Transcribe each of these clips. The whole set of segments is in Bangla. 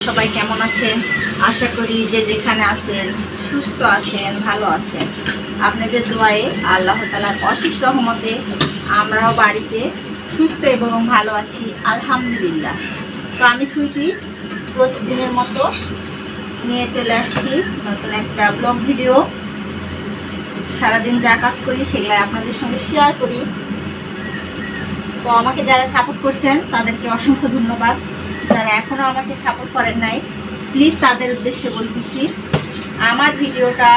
সবাই কেমন আছেন? আশা করি যে যেখানে আছেন সুস্থ আছেন, ভালো আছেন। আপনাদের দোয়ায় আল্লাহ তাআলার অশেষ রহমতে আমরাও বাড়িতে সুস্থ এবং ভালো আছি, আলহামদুলিল্লাহ। তো আমি সুইটি প্রতিদিনের মতো নিয়ে চলে আসছি নতুন একটা ব্লগ ভিডিও। সারাদিন যা কাজ করি সেগুলো আপনাদের সঙ্গে শেয়ার করি। তো আমাকে যারা সাপোর্ট করছেন তাদেরকে অসংখ্য ধন্যবাদ। যারা এখনও আমাকে সাপোর্ট করেন নাই, প্লিজ তাদের উদ্দেশ্যে বলতেছি, আমার ভিডিওটা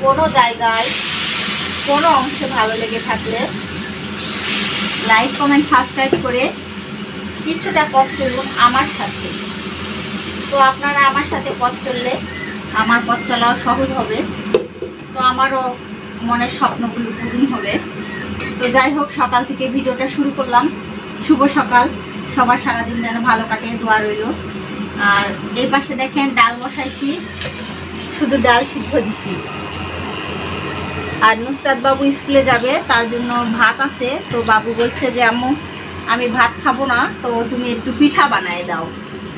কোনো জায়গায় কোনো অংশে ভালো লেগে থাকলে লাইক, কমেন্ট, সাবস্ক্রাইব করে কিছুটা পথ চলুন আমার সাথে। তো আপনারা আমার সাথে পথ চললে আমার পথ চলাও সহজ হবে, তো আমারও মনের স্বপ্নগুলো পূরণ হবে। তো যাই হোক, সকাল থেকে ভিডিওটা শুরু করলাম। শুভ সকাল, সবার সারাদিন যেন ভালো কাটে, দোয়া রইল। আর এই পাশে দেখেন ডাল বসাইছি, শুধু ডাল সিদ্ধ দিছি। আর নুসরাত বাবু স্কুলে যাবে, তার জন্য ভাত আছে। তো বাবু বলছে যে আম্মু আমি ভাত খাবো না, তো তুমি একটু পিঠা বানায় দাও।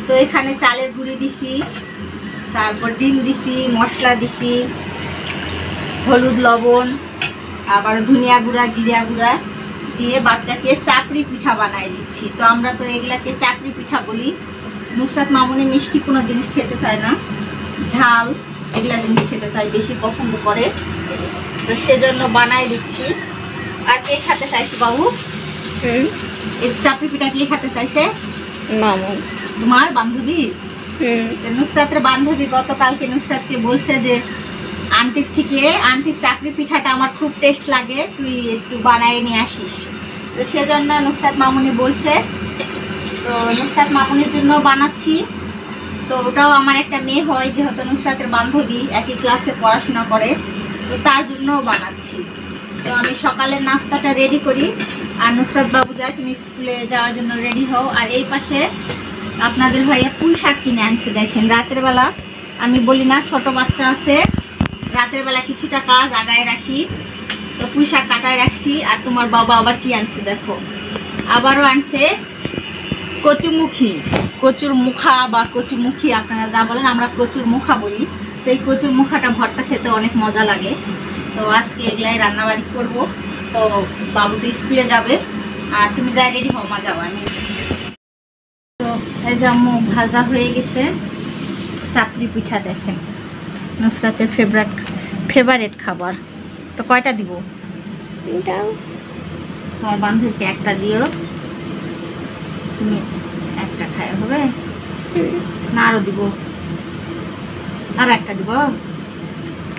তো এখানে চালের গুঁড়ি দিছি, তারপর ডিম দিছি, মশলা দিছি, হলুদ, লবণ, আবার ধনিয়া গুঁড়া, জিরা গুঁড়া দিয়ে বাচ্চাকে চাপড়ি পিঠা বানাই দিচ্ছি। তো আমরা তো এগুলাকে চাপড়ি পিঠা বলি। নুসরাত মামুনি মিষ্টি কোনো জিনিস খেতে চায় না, ঝাল এগুলা জিনিস খেতে চায়, বেশি পছন্দ করে। তো সেজন্য বানাই দিচ্ছি। আর কে খেতে চাইছে বাবু? এই চাপড়ি পিঠা কে খেতে চাইছে? মামু। তোমার বান্ধবী? নুসরাতের বান্ধবী গতকালকে নুসরাতকে বলছে যে আন্টির চাপড়ি পিঠাটা আমার খুব টেস্ট লাগে, তুই একটু বানায় নিয়ে আসিস। তো সেজন্য নুসরাত মামুনি বলছে, তো নুসরাত মামুনির জন্য বানাচ্ছি। তো ওটাও আমার একটা মেয়ে হয়, যেহেতু নুসরাতের বান্ধবী, একই ক্লাসে পড়াশোনা করে, তো তার জন্যও বানাচ্ছি। তো আমি সকালের নাস্তাটা রেডি করি, আর নুসরাত বাবু যায়, তুমি স্কুলে যাওয়ার জন্য রেডি হও। আর এই পাশে আপনাদের ভাইয়া পুঁই শাক কিনে আনছে। দেখেন, রাতের বেলা আমি বলি না ছোট বাচ্চা আছে, রাতের বেলা কিছুটা কাজ আগায় রাখি, তো পুঁই শাক কাটায় রাখছি। আর তোমার বাবা আবার কি আনছে দেখো, আবারও আনছে কচুর মুখা বা কচুমুখী, আপনারা যা বলেন, আমরা কচুর মুখা বলি। তো এই কচুর মুখাটা ভর্তা খেতে অনেক মজা লাগে। তো আজকে এগুলাই রান্নাবাড়ি করব। তো বাবু তো স্কুলে যাবে, আর তুমি যাই রেডি হও, মা যাও। আমি তো এই যে আম্মু ভাজা হয়ে গেছে চাপড়ি পিঠা। দেখেন, নুসরাতের ফেভারেট খাবার। তো কয়টা দিব? তোমার বান্ধবীকে একটা দিও, তুমি একটা খায় হবে না? আরও দিব, আর একটা দিব,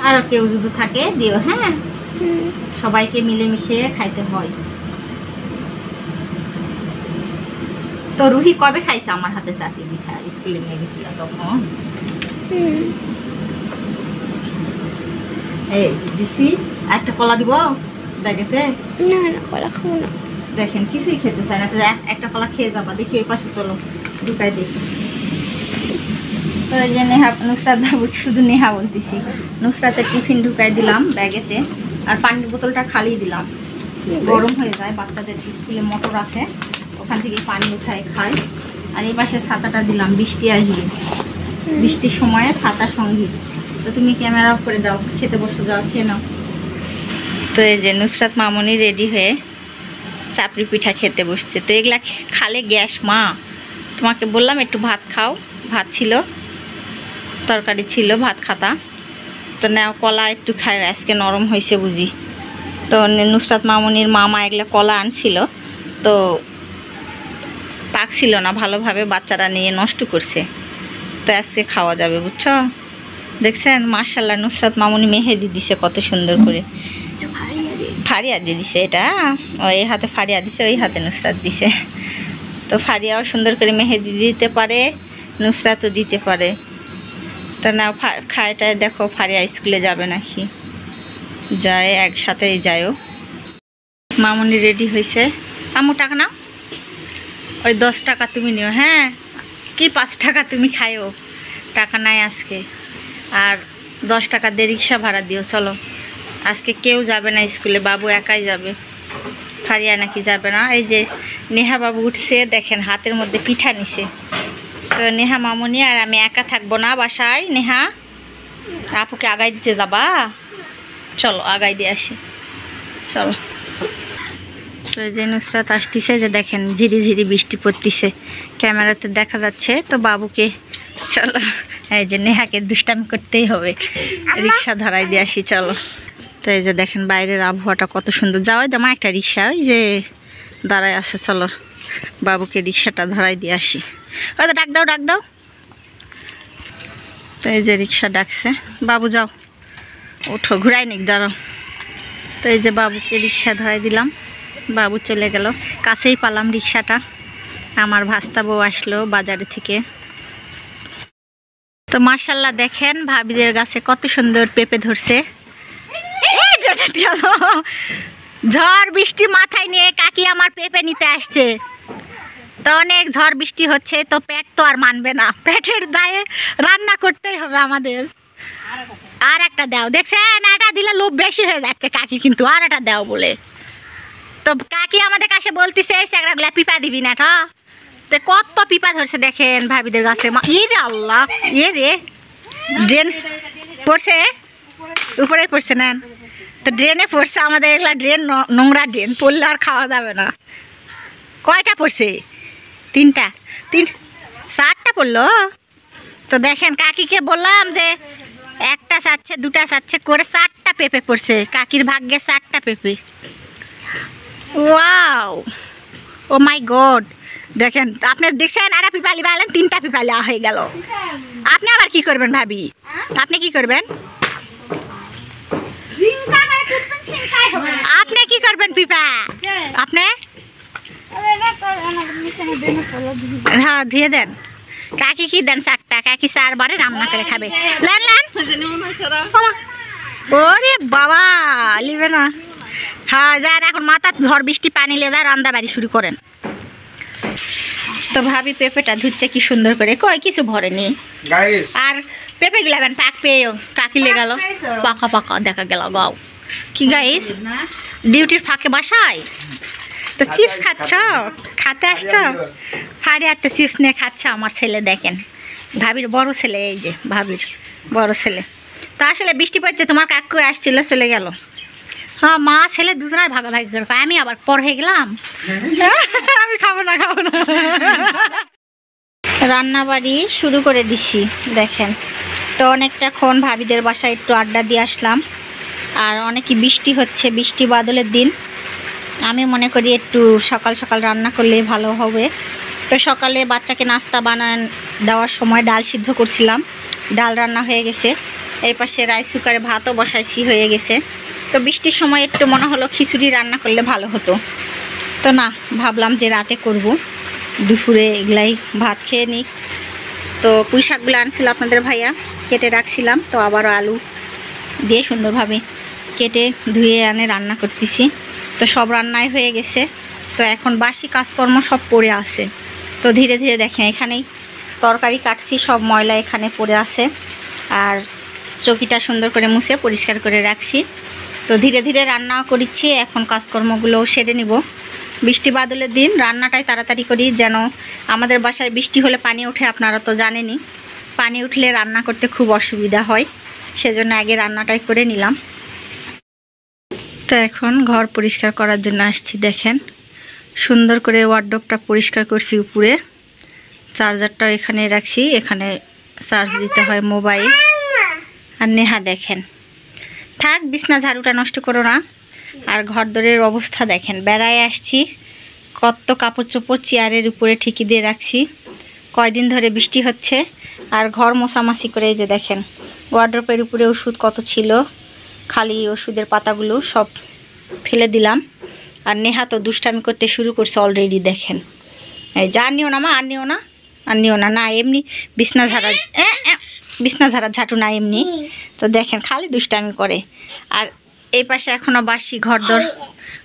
আরও কেউ যদি থাকে দিও। হ্যাঁ, সবাইকে মিলেমিশে খাইতে হয়। তো রুহি কবে খাইছে আমার হাতে চাপড়ি পিঠা? স্কুলে নিয়ে গেছিল তখন। এই দিছি। একটা কলা দিব ব্যাগেতে? না না, কলা খাবো না। দেখেন, কিছুই খেতে চায় না। তো একটা কলা খেয়ে যাবা। দেখি ওই পাশে চলো, ঢুকাই দেখি। তো এই যে নুসরাত বাবু, শুধু নেহা বলতেছি, নুসরাতের টিফিন ঢুকাই দিলাম ব্যাগেতে। আর পানির বোতলটা খালি দিলাম, গরম হয়ে যায়। বাচ্চাদের স্কুলে মোটর আছে, ওখান থেকে পানি উঠায় খায়। আর এই পাশে ছাতাটা দিলাম, বৃষ্টি আসবে, বৃষ্টির সময়ে ছাতা সঙ্গী। তো তুমি ক্যামেরা অফ করে দাও, খেতে বসে যাও, খেয়ে নাও। তো এই যে নুসরাত মামুনি রেডি হয়ে চাপড়ি পিঠা খেতে বসছে। তো এগুলা খালে গ্যাস, মা তোমাকে বললাম একটু ভাত খাও। ভাত ছিল, তরকারি ছিল, ভাত খাতা। তো নাও কলা একটু খাও, আজকে নরম হয়েছে বুঝি। তো নুসরাত মামুনির মামা এগুলো কলা আনছিল, তো পাকছিল না ভালোভাবে, বাচ্চারা নিয়ে নষ্ট করছে। তো আজকে খাওয়া যাবে, বুঝছো? দেখছেন, মাশাআল্লাহ, নুসরাত মামুনি মেহেদি দিছে কত সুন্দর করে। ফারিয়া দিয়ে দিছে, এটা ওই হাতে ফারিয়া দিছে, ওই হাতে নুসরাত দিছে। তো ফারিয়াও সুন্দর করে মেহেদি দিতে পারে, নুসরাতও দিতে পারে। তো না খায়টায় দেখো, ফারিয়া স্কুলে যাবে নাকি, যায়, একসাথেই যায়ও। মামুনি রেডি হয়েছে। আম্মু টাকা নাও, ওই 10 টাকা তুমি নিও। হ্যাঁ, কি 5 টাকা তুমি খাইও, টাকা নাই আজকে। আর 10 টাকা দিয়ে রিক্সা ভাড়া দিও। চলো, আজকে কেউ যাবে না স্কুলে, বাবু একাই যাবে, ফারিয়া নাকি যাবে না। এই যে নেহা বাবু উঠছে, দেখেন হাতের মধ্যে পিঠা নিছে। তো নেহা মামুনি আর আমি একা থাকবো না বাসায়। নেহা আপুকে আগাই দিতে যাবা? চলো আগাই দিয়ে আসি, চলো। তো এই যে নুসরাত আসতেছে, যে দেখেন ঝিরি ঝিরি বৃষ্টি পড়তেছে, ক্যামেরাতে দেখা যাচ্ছে। তো বাবুকে চলো, এই যে নেহাকে দুষ্টামি করতেই হবে, রিক্সা ধরাই দিয়ে আসি, চলো। তো এই যে দেখেন বাইরের আবহাওয়াটা কত সুন্দর। যাওয়াই দামা একটা রিক্সা ওই যে দাঁড়ায় আছে, চলো বাবুকে রিক্সাটা ধরাই দিয়ে আসি। ওই তো ডাক দাও, ডাক দাও। তো এই যে রিক্সা ডাকছে, বাবু যাও ওঠো, ঘুরাই নিক, দাঁড়াও। তো এই যে বাবুকে রিক্সা ধরাই দিলাম, বাবু চলে গেল। কাছেই পালাম রিক্সাটা। আমার ভাস্তা বউ আসলো বাজারে থেকে। তো মাশাল্লাহ দেখেন ভাবিদের গাছে কত সুন্দর পেঁপে ধরছে। ঝড় বৃষ্টি মাথায় নিয়ে কাকি আমার পেঁপে নিতে আসছে। তো অনেক ঝড় বৃষ্টি হচ্ছে, তো পেট তো আর মানবে না, পেটের দায়ে রান্না করতেই হবে আমাদের। আর একটা দাও, দেখছেন এটা দিলে লোভ বেশি হয়ে যাচ্ছে কাকি, কিন্তু আর একটা দাও বলে। তো কাকি আমাদের কাছে বলতেছে স্যাকড়াগুলা পিপা দিবি না, তো কত পিপা ধরছে দেখেন ভাবিদের গাছে। ইরে আল্লাহ, ইয়ে রে ড্রেন পড়ছে, উপরেই পড়ছে নেন। তো ড্রেনে পড়ছে, আমাদের এগুলা ড্রেন নোংরা ড্রেন, পড়লে আর খাওয়া যাবে না। কয়টা পড়ছে? 3টা, 4টা পড়লো। তো দেখেন কাকিকে বললাম যে একটা চাচ্ছে 2টা চাচ্ছে করে 4টা পেঁপে পড়ছে। কাকির ভাগ্যে 4টা পেঁপে। ওয়াও, ও মাই গড, দেখেন আপনি দেখছেন আর পিপালি পাইলেন, 3টা পিপালি হয়ে গেল। আপনি আবার কি করবেন ভাবি? আপনি কি করবেন? আপনি কি করবেন পিপা? আপনি হ্যাঁ দিয়ে দেন। কাকি কি দেন? 4টা। কাকি 4 বারে রান্না করে খাবে। Lane lane. ওরে বাবা, লিবে না। হ্যাঁ যান, এখন মাথা ঝড় বৃষ্টি পানি লেদা রান্না বাড়ি শুরু করেন। তো ভাবি পেঁপেটা ধুচ্ছে কি সুন্দর করে, কই কিছু ভরেনি। আর পেঁপে গুলাবেন পাক পেয়ে কাকি লে গেল, পাকা পাকা দেখা গেল। গাও কি গাইস, ডিউটির ফাঁকে বাসায় তো চিপস খাচ্ছ, খাতে আসছ, ফাড়ে হাতে চিপস নিয়ে খাচ্ছে আমার ছেলে। দেখেন ভাবির বড় ছেলে, এই যে ভাবির বড় ছেলে। তো আসলে বৃষ্টি পড়ছে, তোমার কাকু আসছিল, চলে গেল। হ্যাঁ মা ছেলে দুজনাই ভাগাভাগি করে খায়, আমি আবার পর হয়ে গেলাম, আমি খাবো না, খাবো না। রান্না বাড়ি শুরু করে দিছি দেখেন। তো অনেকটাক্ষণ ভাবিদের বাসায় একটু আড্ডা দিয়ে আসলাম। আর অনেকই বৃষ্টি হচ্ছে, বৃষ্টি বাদলের দিন। আমি মনে করি একটু সকাল সকাল রান্না করলে ভালো হবে। তো সকালে বাচ্চাকে নাস্তা দেওয়ার সময় ডাল সিদ্ধ করছিলাম, ডাল রান্না হয়ে গেছে। এই পাশে রাইস কুকারে ভাতও বসাইছি, হয়ে গেছে। তো বৃষ্টির সময় একটু মনে হলো খিচুড়ি রান্না করলে ভালো হতো। তো না, ভাবলাম যে রাতে করব, দুপুরে এগুলাই ভাত খেয়ে নিই। তো পুঁই শাকগুলো আনছিল আপনাদের ভাইয়া, কেটে রাখছিলাম। তো আবারও আলু দিয়ে সুন্দরভাবে কেটে ধুয়ে আনে রান্না করতেছি। তো সব রান্নাই হয়ে গেছে। তো এখন বাসি কাজকর্ম সব পড়ে আছে। তো ধীরে ধীরে দেখেন এখানেই তরকারি কাটছি, সব ময়লা এখানে পড়ে আছে। আর চকিটা সুন্দর করে মুছে পরিষ্কার করে রাখছি। তো ধীরে ধীরে রান্না করছি, এখন কাজকর্মগুলোও সেরে নিব। বৃষ্টি বাদলের দিন রান্নাটাই তাড়াতাড়ি করি, যেন আমাদের বাসায় বৃষ্টি হলে পানি ওঠে, আপনারা তো জানেনই। পানি উঠলে রান্না করতে খুব অসুবিধা হয়, সেজন্য আগে রান্নাটাই করে নিলাম। তো এখন ঘর পরিষ্কার করার জন্য আসছি। দেখেন সুন্দর করে ওয়ার্ডরোবটা পরিষ্কার করছি, উপরে চার্জারটাও এখানে রাখছি, এখানে চার্জ দিতে হয় মোবাইল। আর নেহা দেখেন, থাক বিছনা ঝাড়ুটা নষ্ট করো না। আর ঘর দরের অবস্থা দেখেন, বেড়ায় আসছি, কত কাপড় চোপড় চেয়ারের উপরে ঠিকই দিয়ে রাখছি। কয়দিন ধরে বৃষ্টি হচ্ছে। আর ঘর মোছামাছি করে এই যে দেখেন ওয়ার্ডরোবের উপরে ওষুধ কত ছিল, খালি ওষুধের পাতাগুলো সব ফেলে দিলাম। আর নেহা তো দুষ্টামি করতে শুরু করছে অলরেডি। দেখেন এই যা, নিও না মা, আর নিও না, আর নিও না, না এমনি বিছনা ঝাড়া ঝাঁটু না এমনি। তো দেখেন খালি দুষ্টামি করে। আর এই পাশে এখনও বাসি ঘরদর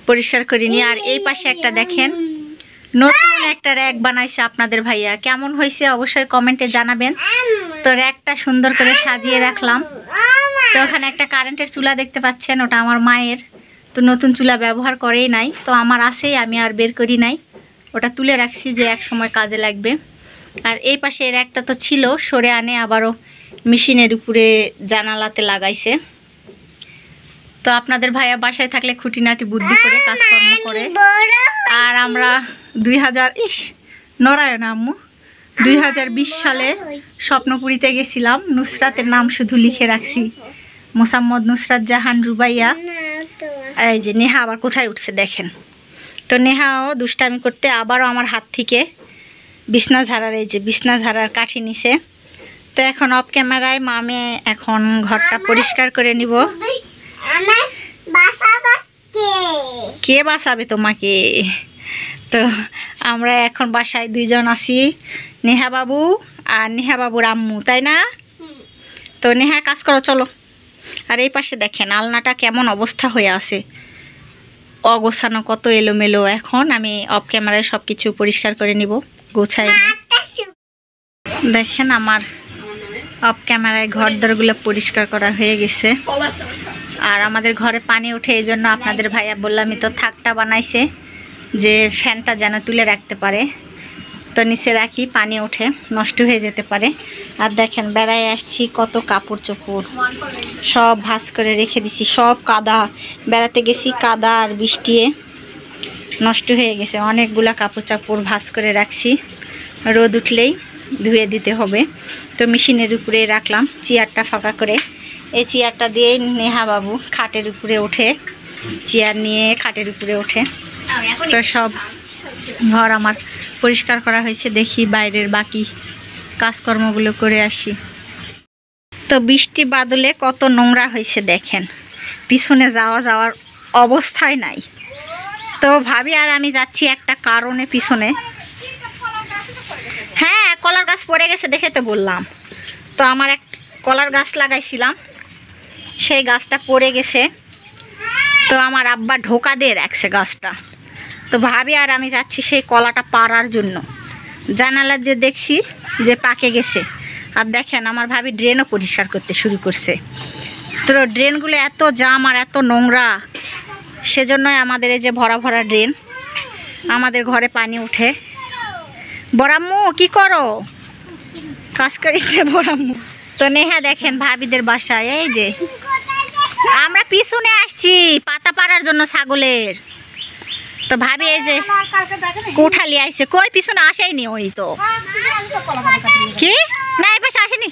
পরিষ্কার করিনি। আর এই পাশে একটা দেখেন নতুন একটা র্যাক বানাইছে আপনাদের ভাইয়া, কেমন হয়েছে অবশ্যই কমেন্টে জানাবেন। তো র্যাকটা সুন্দর করে সাজিয়ে রাখলাম। তো ওখানে একটা কারেন্টের চুলা দেখতে পাচ্ছেন, ওটা আমার মায়ের। তো নতুন চুলা ব্যবহার করেই নাই, তো আমার আছেই, আমি আর বের করি নাই, ওটা তুলে রাখছি যে এক সময় কাজে লাগবে। আর এই পাশে এর একটা তো ছিল, সরে আনে আবারও মেশিনের উপরে জানালাতে লাগাইছে। তো আপনাদের ভাইয়া বাসায় থাকলে খুঁটিনাটি বুদ্ধি করে কাজকর্ম করে। আর আমরা 2020 সালে স্বপ্নপুরীতে গেছিলাম। নুসরাতের নাম শুধু লিখে রাখছি, মোসাম্মদ নুসরাত জাহান রুবাইয়া। এই যে নেহা আবার কোথায় উঠছে দেখেন। তো নেহাও দুষ্টামি করতে আবারও আমার হাত থেকে বিছনা ঝাড়ার, এই যে বিছনা ঝাড়ার কাঠি নিছে। তো এখন অফ ক্যামেরায় মামে এখন ঘরটা পরিষ্কার করে নিব। কে বাঁচাবে তোমাকে? তো আমরা এখন বাসায় 2 জন আছি, নেহা বাবু আর নেহা বাবুর আম্মু, তাই না? তো নেহা কাজ করো চলো। আর এই পাশে দেখেন আলনাটা কেমন অবস্থা হয়ে আছে, অগোছানো, কত এলোমেলো। এখন আমি অফ ক্যামেরায় সব কিছু পরিষ্কার করে নিব, গোছাই। দেখেন আমার অফ ক্যামেরায় ঘর দরগুলো পরিষ্কার করা হয়ে গেছে। আর আমাদের ঘরে পানি ওঠে, এই জন্য আপনাদের ভাইয়া বললামই তো থাকটা বানাইছে যে ফ্যানটা যেন তুলে রাখতে পারে। তো নিচে রাখি, পানি ওঠে, নষ্ট হয়ে যেতে পারে। আর দেখেন বেড়ায় আসছি, কত কাপড় চোপড় সব ভাঁজ করে রেখে দিছি, সব কাদা। বেড়াতে গেছি কাদা আর বৃষ্টিয়ে নষ্ট হয়ে গেছে। অনেকগুলা কাপড় চাপড় ভাঁজ করে রাখছি, রোদ উঠলেই ধুয়ে দিতে হবে। তো মেশিনের উপরে রাখলাম চেয়ারটা ফাঁকা করে। এই চেয়ারটা দিয়ে নেহা বাবু খাটের উপরে ওঠে, চেয়ার নিয়ে খাটের উপরে ওঠে। তো সব ঘর আমার পরিষ্কার করা হয়েছে। দেখি বাইরের বাকি কাজকর্মগুলো করে আসি। তো বৃষ্টি বাদলে কত নোংরা হয়েছে দেখেন, পিছনে যাওয়ার অবস্থায় নাই। তো ভাবি আর আমি যাচ্ছি একটা কারণে পিছনে। হ্যাঁ, কলার গাছ পড়ে গেছে দেখে তো বললাম। তো আমার এক কলার গাছ লাগাইছিলাম, সেই গাছটা পড়ে গেছে। তো আমার আব্বা ঢোকা দিয়ে রাখছে গাছটা। তো ভাবি আর আমি যাচ্ছি সেই কলাটা পাড়ার জন্য। জানালা দিয়ে দেখছি যে পাকে গেছে। আর দেখেন আমার ভাবি ড্রেনও পরিষ্কার করতে শুরু করছে। তো ড্রেনগুলো এত জাম আর এত নোংরা, সেজন্যই আমাদের এই যে ভরা ভরা ড্রেন, আমাদের ঘরে পানি উঠে। বড়াম্মু কি করো? কাজ করেছে বড়াম্মু। তো নেহা দেখেন ভাবিদের বাসায়, এই যে আমরা পিছনে আসছি পাতা পাড়ার জন্য ছাগলের। তো ভাবি এই যে কোঠালি আইছে, কই পিছনে আসেনি? ওই তো কি না, এই পাশে আসেনি,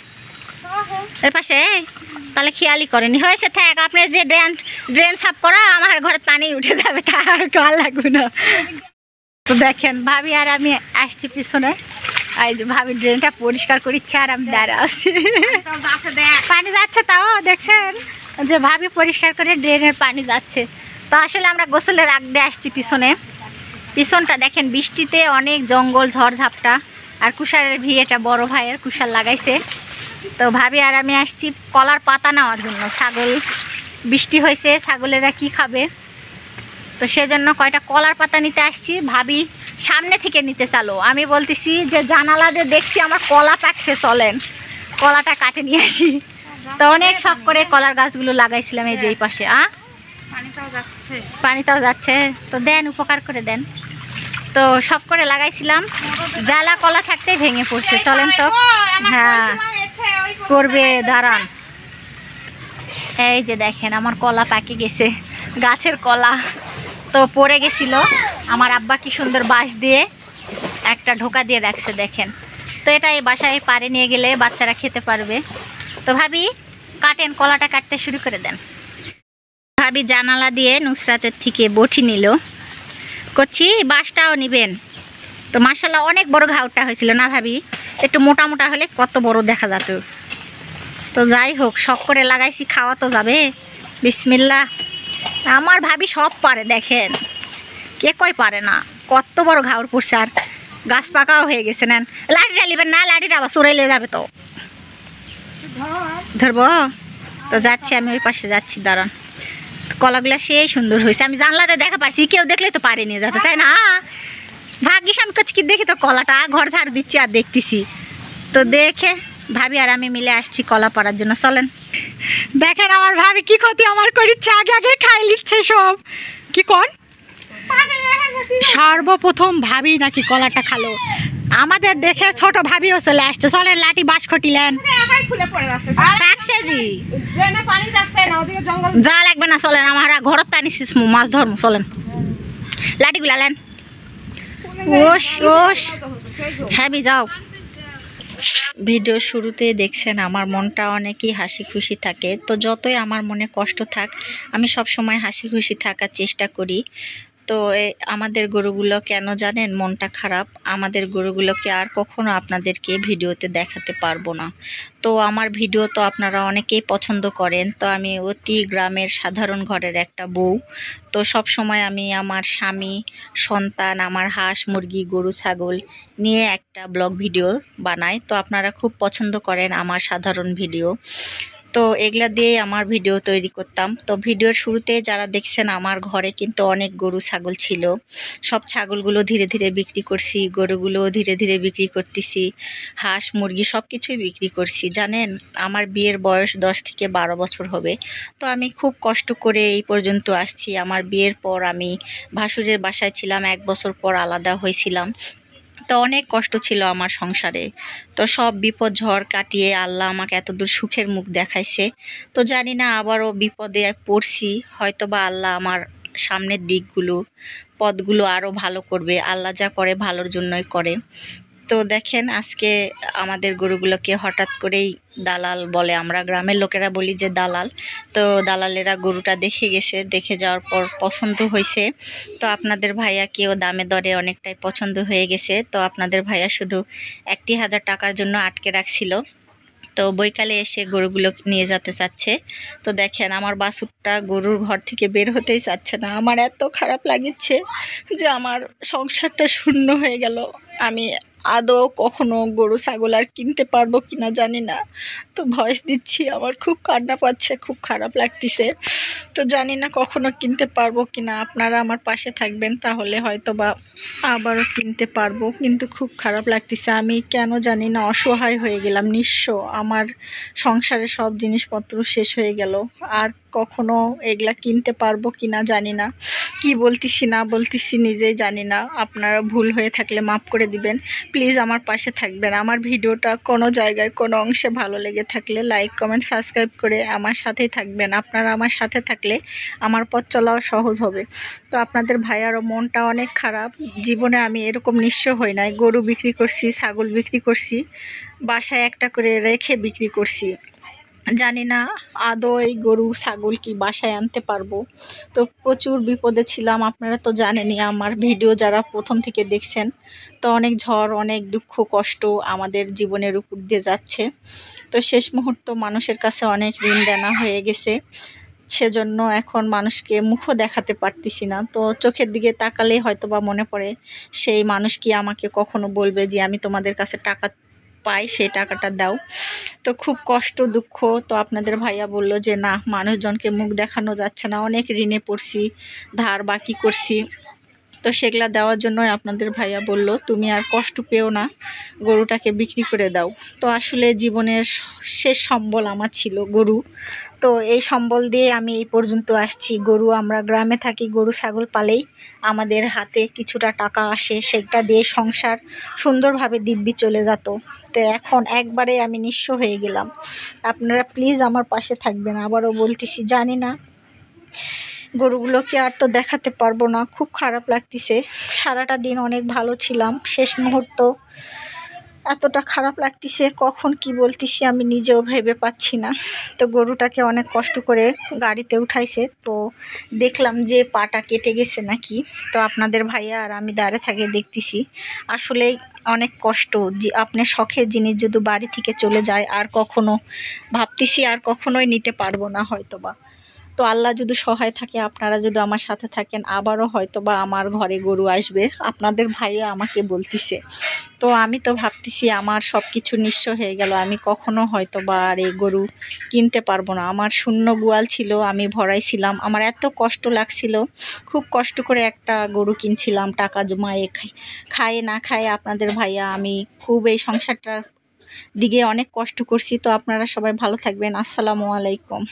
এই পাশে। তাহলে খেয়ালই করেনি, হয়েছে থাক। আপনার যে ড্রেন সাফ করা, আমার ঘরে পানি উঠে যাবে, তার কাল লাগবে না। তো দেখেন ভাবি আর আমি আসছি পিছনে। এই যে ভাবি ড্রেনটা পরিষ্কার করিচ্ছে আর আমি দাঁড়া আছি। পানি যাচ্ছে, তাও দেখছেন যে ভাবি পরিষ্কার করে ড্রেনের পানি যাচ্ছে। তো আসলে আমরা গোসলের আগ দিয়ে আসছি পিছনে। পিছনটা দেখেন বৃষ্টিতে অনেক জঙ্গল, ঝড়ঝাপটা। আর কুষারের ভিয়েটা বড় ভাইয়ের কুষার লাগাইছে। তো ভাবি আর আমি আসছি কলার পাতা নেওয়ার জন্য। ছাগল, বৃষ্টি হয়েছে, ছাগলেরা কি খাবে? তো সেজন্য কয়টা কলার পাতা নিতে আসছি। ভাবি সামনে থেকে নিতে চালো, আমি বলতেছি যে জানালা দিয়ে দেখছি আমার কলা পাকছে, চলেন কলাটা কাটে নিয়ে আসি। তো অনেক শখ করে কলার গাছগুলো লাগাইছিলাম এই যে এই পাশে। পানিটাও যাচ্ছে, তো দেন, উপকার করে দেন। তো শখ করে লাগাইছিলাম, জ্বালা কলা থাকতে ভেঙে পড়ছে। চলেন তো, হ্যাঁ করবে, দাঁড়ান। এই যে দেখেন আমার কলা পাকে গেছে, গাছের কলা। তো পড়ে গেছিল, আমার আব্বা কি সুন্দর বাঁশ দিয়ে একটা ঢোকা দিয়ে রাখছে দেখেন। তো এটা এই বাসায় পাড়ে নিয়ে গেলে বাচ্চারা খেতে পারবে। তো ভাবি কাটেন, কলাটা কাটতে শুরু করে দেন। ভাবি জানালা দিয়ে নুসরাতের থেকে বটি নিল, করছি বাঁশটাও নিবেন। তো মাশাআল্লাহ অনেক বড় ঘাউটা হয়েছিল না ভাবি? একটু মোটা মোটা হলে কত বড় দেখা যেত। তো যাই হোক, শখ করে লাগাইছি, খাওয়া তো যাবে। বিসমিল্লাহ। আমার ভাবি সব পারে দেখেন, কে কই পারে না। কত বড় ঘাউর পড়ছে, আর গাছ পাকাও হয়ে গেছে। নেন লাঠিটা নিবেন না, লাঠিটা আবার চড়াইলে যাবে। তো ধরবো? তো যাচ্ছি আমি, ওই পাশে যাচ্ছি, দাঁড়ান। কলাগুলা সেই সুন্দর হয়েছে, আমি জানলাতে দেখা পাচ্ছি, কেউ দেখলে তো পারে নিয়ে যাচ্ছে, তাই না? ভাগ্যিস আমি কাছে কি দেখি তো কলাটা, ঘর ঝাড়ু দিচ্ছি আর দেখতেছি। তো দেখে ভাবি আর আমি মিলে আসছি কলা পাড়ার জন্য। চলেন দেখেন আমার ভাবি কি ক্ষতি আমার করিচ্ছে, আগে আগে খাই লিচ্ছে সব। কি কোন সর্বপ্রথম ভাবি নাকি কলাটা খালো, আমাদের দেখে ছোট ভাবিও চলে আসছে, চলেন লাঠি বাস খটিলেন একাই খুলে পড়ে যাচ্ছে কাকছে জি ড্রেনে পানি যাচ্ছে না, ওদিকে জঙ্গল। যা লাগবে না, চলেন আমার ঘরত টানিস মাছ ধরমু, চলেন লাঠি গুলালেন। ওস ওস হ্যাঁ যাও। ভিডিও শুরুতে দেখছেন আমার মনটা অনেকই হাসি খুশি থাকে, তো যতই আমার মনে কষ্ট থাক আমি সব সময় হাসি খুশি থাকার চেষ্টা করি। তো আমাদের গরুগুলো কেন জানেন মনটা খারাপ, আমাদের গরুগুলোকে আর কখনো আপনাদেরকে ভিডিওতে দেখাতে পারবো না। তো আমার ভিডিও তো আপনারা অনেকেই পছন্দ করেন, তো আমি অতি গ্রামের সাধারণ ঘরের একটা বউ, তো সব সময় আমি আমার স্বামী, সন্তান, আমার হাঁস মুরগি গরু ছাগল নিয়ে একটা ব্লগ ভিডিও বানাই। তো আপনারা খুব পছন্দ করেন আমার সাধারণ ভিডিও, তো এগুলা দিয়ে আমার ভিডিও তৈরি করতাম। তো ভিডিওর শুরুতে যারা দেখছেন আমার ঘরে কিন্তু অনেক গরু ছাগল ছিল, সব ছাগলগুলো ধীরে ধীরে বিক্রি করছি, গরুগুলোও ধীরে ধীরে বিক্রি করতেছি, হাঁস মুরগি সব কিছুই বিক্রি করছি। জানেন আমার বিয়ের বয়স 10 থেকে 12 বছর হবে, তো আমি খুব কষ্ট করে এই পর্যন্ত আসছি। আমার বিয়ের পর আমি ভাসুরের বাসায় ছিলাম, 1 বছর পর আলাদা হয়েছিলাম, তো অনেক কষ্ট ছিল আমার সংসারে। তো সব বিপদ ঝড় কাটিয়ে আল্লাহ আমাকে এতদূর সুখের মুখ দেখাইছে। তো জানি না আবারও বিপদে পড়ছি, হয়তোবা আল্লাহ আমার সামনের দিকগুলো পথগুলো আরও ভালো করবে, আল্লাহ যা করে ভালোর জন্যই করে। তো দেখেন আজকে আমাদের গরুগুলোকে হঠাৎ করেই দালাল বলে, আমরা গ্রামের লোকেরা বলি যে দালাল, তো দালালেরা গরুটা দেখে গেছে, দেখে যাওয়ার পর পছন্দ হয়েছে। তো আপনাদের ভাইয়াকেও দামে দরে অনেকটাই পছন্দ হয়ে গেছে। তো আপনাদের ভাইয়া শুধু 1,000 টাকার জন্য আটকে রাখছিল, তো বৈকালে এসে গরুগুলো নিয়ে যেতে চাচ্ছে। তো দেখেন আমার বাছুরটা গরুর ঘর থেকে বের হতেই চাচ্ছে না। আমার এত খারাপ লাগিচ্ছে যে আমার সংসারটা শূন্য হয়ে গেল, আমি আদৌ কখনো গরু ছাগল আর কিনতে পারবো কিনা জানি না। তো ভয়েস দিচ্ছি, আমার খুব কান্না পাচ্ছে, খুব খারাপ লাগতেছে। তো জানি না কখনো কিনতে পারবো কিনা, আপনারা আমার পাশে থাকবেন তাহলে হয়তো বা আবারও কিনতে পারবো, কিন্তু খুব খারাপ লাগতেছে। আমি কেন জানি না অসহায় হয়ে গেলাম, নিঃস্ব, আমার সংসারে সব জিনিসপত্র শেষ হয়ে গেল, আর কখনো এগুলা কিনতে পারবো কিনা জানি না। কি বলতেছি না বলতেছি নিজেই জানি না, আপনারা ভুল হয়ে থাকলে মাফ করে দিবেন, প্লিজ আমার পাশে থাকবেন। আমার ভিডিওটা কোনো জায়গায় কোনো অংশে ভালো লেগে থাকলে লাইক কমেন্ট সাবস্ক্রাইব করে আমার সাথেই থাকবেন। আপনারা আমার সাথে থাকলে আমার পথ চলাও সহজ হবে। তো আপনাদের ভাইয়ারও মনটা অনেক খারাপ, জীবনে আমি এরকম নিঃস্ব হই নাই, গরু বিক্রি করছি, ছাগল বিক্রি করছি, বাসায় একটা করে রেখে বিক্রি করছি, জানি না আদৌ এই গরু ছাগল কি বাসায় আনতে পারবো। তো প্রচুর বিপদে ছিলাম, আপনারা তো জানেনই, আমার ভিডিও যারা প্রথম থেকে দেখছেন, তো অনেক ঝড় অনেক দুঃখ কষ্ট আমাদের জীবনের উপর দিয়ে যাচ্ছে। তো শেষ মুহূর্ত মানুষের কাছে অনেক ঋণ দেনা হয়ে গেছে, সেজন্য এখন মানুষকে মুখও দেখাতে পারতেছি না। তো চোখের দিকে তাকালেই হয়তো বা মনে পড়ে সেই মানুষ কি আমাকে কখনো বলবে যে আমি তোমাদের কাছে টাকা পাই, সেই টাকাটা দাও। তো খুব কষ্ট দুঃখ। তো আপনাদের ভাইয়া বলল যে না, মানুষজনকে মুখ দেখানো যাচ্ছে না, অনেক ঋণে পড়ছি, ধার বাকি করছি, তো সেগুলা দেওয়ার জন্যই আপনাদের ভাইয়া বলল তুমি আর কষ্ট পেও না, গরুটাকে বিক্রি করে দাও। তো আসলে জীবনের শেষ সম্বল আমার ছিল গরু, তো এই সম্বল দিয়ে আমি এই পর্যন্ত আসছি। গরু, আমরা গ্রামে থাকি, গরু ছাগল পালেই আমাদের হাতে কিছুটা টাকা আসে, সেটা দিয়ে সংসার সুন্দরভাবে দিব্যি চলে যেত। তো এখন একবারে আমি নিঃস্ব হয়ে গেলাম। আপনারা প্লিজ আমার পাশে থাকবেন, আবারও বলতেছি, জানি না গরুগুলোকে আর তো দেখাতে পারবো না, খুব খারাপ লাগতেছে। সারাটা দিন অনেক ভালো ছিলাম, শেষ মুহূর্ত এতটা খারাপ লাগতেছে, কখন কি বলতেছি আমি নিজেও ভেবে পাচ্ছি না। তো গরুটাকে অনেক কষ্ট করে গাড়িতে উঠাইছে, তো দেখলাম যে পাটা কেটে গেছে নাকি। তো আপনাদের ভাইয়া আর আমি দাঁড়িয়ে থাকে দেখতেছি, আসলে অনেক কষ্ট যে আপনার শখের জিনিস যদি বাড়ি থেকে চলে যায় আর কখনো ভাবতেছি আর কখনোই নিতে পারবো না হয়তোবা। তো আল্লাহ যদি সহায় থাকে, আপনারা যদি আমার সাথে থাকেন, আবারও হয়তোবা আমার ঘরে গরু আসবে, আপনাদের ভাইয়া আমাকে বলতিছে। তো আমি তো ভাবতেছি আমার সব কিছু নিঃস্ব হয়ে গেল, আমি কখনো হয়তোবা আর এই গরু কিনতে পারবো না। আমার শূন্য গোয়াল ছিল, আমি ভরাইছিলাম, আমার এত কষ্ট লাগছিল, খুব কষ্ট করে একটা গরু কিনছিলাম, টাকা জমায়ে খায়ে না খায়ে আপনাদের ভাইয়া আমি খুব এই সংসারটার দিকে অনেক কষ্ট করছি। তো আপনারা সবাই ভালো থাকবেন, আসসালামু আলাইকুম।